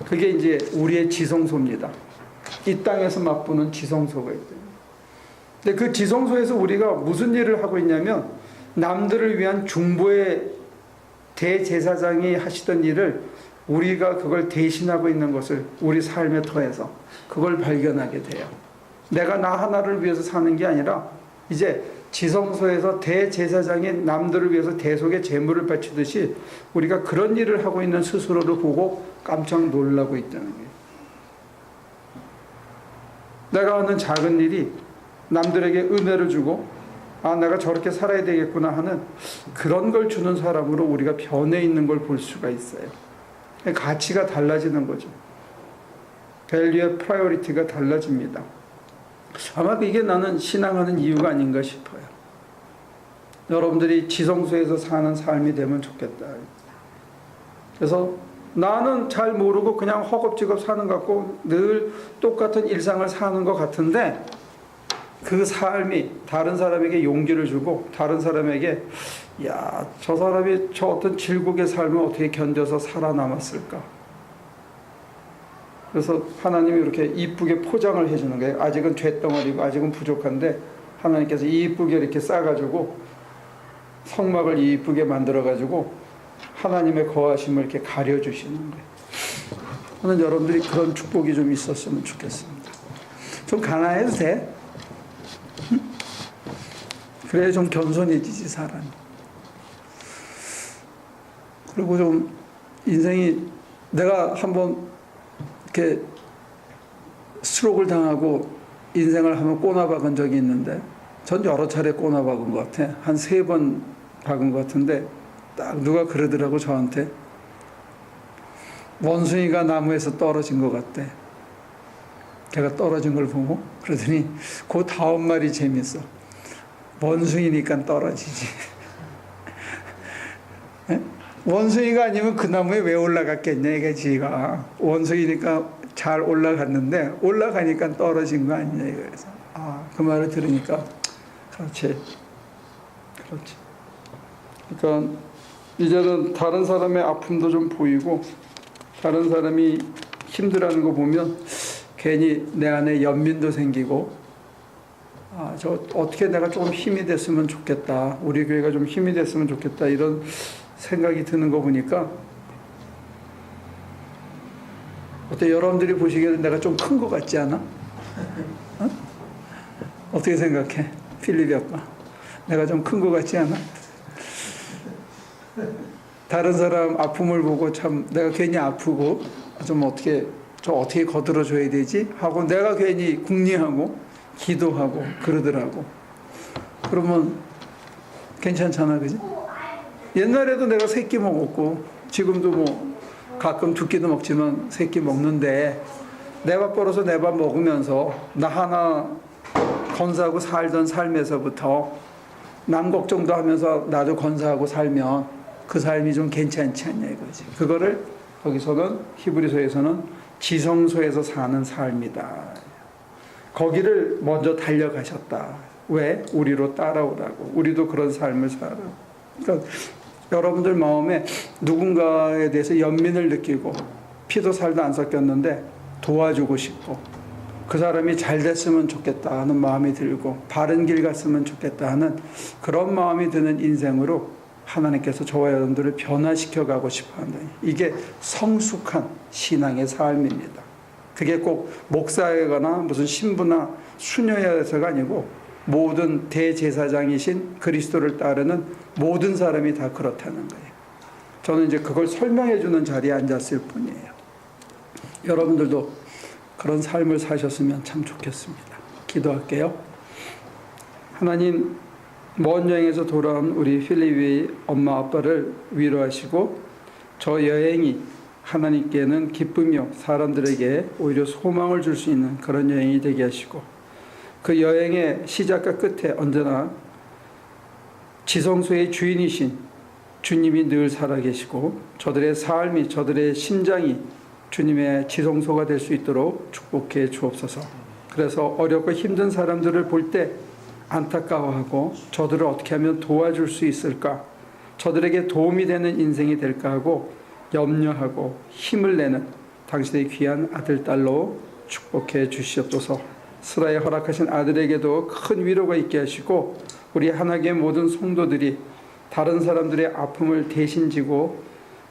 그게 이제 우리의 지성소입니다. 이 땅에서 맛보는 지성소가 있대요. 근데 그 지성소에서 우리가 무슨 일을 하고 있냐면, 남들을 위한 중보의 대제사장이 하시던 일을 우리가 그걸 대신하고 있는 것을 우리 삶의 터에서 그걸 발견하게 돼요. 내가 나 하나를 위해서 사는 게 아니라 이제 지성소에서 대제사장이 남들을 위해서 대속의 제물을 바치듯이 우리가 그런 일을 하고 있는 스스로를 보고 깜짝 놀라고 있다는 거예요. 내가 하는 작은 일이 남들에게 은혜를 주고, 아, 내가 저렇게 살아야 되겠구나 하는 그런 걸 주는 사람으로 우리가 변해 있는 걸 볼 수가 있어요. 가치가 달라지는 거죠. 밸류의 프라이어리티가 달라집니다. 아마 이게 나는 신앙하는 이유가 아닌가 싶어요. 여러분들이 지성소에서 사는 삶이 되면 좋겠다. 그래서 나는 잘 모르고 그냥 허겁지겁 사는 것 같고 늘 똑같은 일상을 사는 것 같은데, 그 삶이 다른 사람에게 용기를 주고 다른 사람에게, 야, 저 사람이 저 어떤 질곡의 삶을 어떻게 견뎌서 살아남았을까? 그래서 하나님이 이렇게 이쁘게 포장을 해주는 거예요. 아직은 죄덩어리고 아직은 부족한데 하나님께서 이쁘게 이렇게 싸가지고 성막을 이쁘게 만들어가지고 하나님의 거하심을 이렇게 가려주시는 거예요. 저는 여러분들이 그런 축복이 좀 있었으면 좋겠습니다. 좀 가난해도 돼. 응? 그래야 좀 겸손해지지 사람이. 그리고 좀 인생이 내가 한번 이렇게 스트로크를 당하고 인생을 한번 꼬나박은 적이 있는데 전 여러 차례 꼬나박은 것 같아. 한 3번 박은 것 같은데 딱 누가 그러더라고 저한테. 원숭이가 나무에서 떨어진 것 같대. 걔가 떨어진 걸 보고 그러더니 그 다음 말이 재밌어. 원숭이니까 떨어지지. 원숭이가 아니면 그 나무에 왜 올라갔겠냐 이게 지가. 원숭이니까 잘 올라갔는데 올라가니까 떨어진 거 아니냐 이거에서. 그 말을 들으니까 그렇지. 그러니까 이제는 다른 사람의 아픔도 좀 보이고 다른 사람이 힘들어하는 거 보면 괜히 내 안에 연민도 생기고 저 어떻게 내가 조금 힘이 됐으면 좋겠다. 우리 교회가 좀 힘이 됐으면 좋겠다. 이런 생각이 드는 거 보니까 어때 여러분들이 보시기에는 내가 좀 큰 거 같지 않아? 어? 어떻게 생각해? 필립이 아빠. 내가 좀 큰 거 같지 않아? 다른 사람 아픔을 보고 참 내가 괜히 아프고 좀 어떻게 거들어 줘야 되지? 하고 내가 괜히 궁리하고 기도하고 그러더라고. 그러면 괜찮잖아, 그지? 옛날에도 내가 새끼 먹었고 지금도 뭐 가끔 두 끼도 먹지만 새끼 먹는데 내 밥 벌어서 내 밥 먹으면서 나 하나 건사하고 살던 삶에서부터 남 걱정도 하면서 나도 건사하고 살면 그 삶이 좀 괜찮지 않냐 이거지. 그거를 거기서는 히브리서에서는 지성소에서 사는 삶이다. 거기를 먼저 달려가셨다. 왜? 우리로 따라오라고. 우리도 그런 삶을 살아라고. 그러니까 여러분들 마음에 누군가에 대해서 연민을 느끼고 피도 살도 안 섞였는데 도와주고 싶고 그 사람이 잘 됐으면 좋겠다 하는 마음이 들고 바른 길 갔으면 좋겠다 하는 그런 마음이 드는 인생으로 하나님께서 저와 여러분들을 변화시켜 가고 싶어 한다. 이게 성숙한 신앙의 삶입니다. 그게 꼭 목사이거나 무슨 신부나 수녀여서가 아니고 모든 대제사장이신 그리스도를 따르는 모든 사람이 다 그렇다는 거예요. 저는 이제 그걸 설명해 주는 자리에 앉았을 뿐이에요. 여러분들도 그런 삶을 사셨으면 참 좋겠습니다. 기도할게요. 하나님, 먼 여행에서 돌아온 우리 필립의 엄마 아빠를 위로하시고 저 여행이 하나님께는 기쁨이요 사람들에게 오히려 소망을 줄 수 있는 그런 여행이 되게 하시고 그 여행의 시작과 끝에 언제나 지성소의 주인이신 주님이 늘 살아계시고 저들의 삶이 저들의 심장이 주님의 지성소가 될 수 있도록 축복해 주옵소서. 그래서 어렵고 힘든 사람들을 볼 때 안타까워하고 저들을 어떻게 하면 도와줄 수 있을까, 저들에게 도움이 되는 인생이 될까 하고 염려하고 힘을 내는 당신의 귀한 아들, 딸로 축복해 주시옵소서. 스라에 허락하신 아들에게도 큰 위로가 있게 하시고 우리 하나교회 모든 성도들이 다른 사람들의 아픔을 대신 지고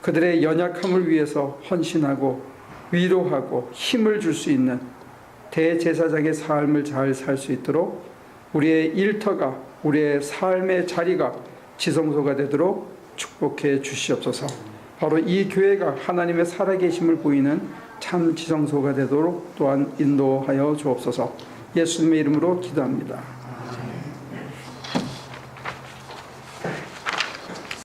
그들의 연약함을 위해서 헌신하고 위로하고 힘을 줄 수 있는 대제사장의 삶을 잘 살 수 있도록 우리의 일터가 우리의 삶의 자리가 지성소가 되도록 축복해 주시옵소서. 바로 이 교회가 하나님의 살아계심을 보이는 참 지성소가 되도록 또한 인도하여 주옵소서. 예수님의 이름으로 기도합니다.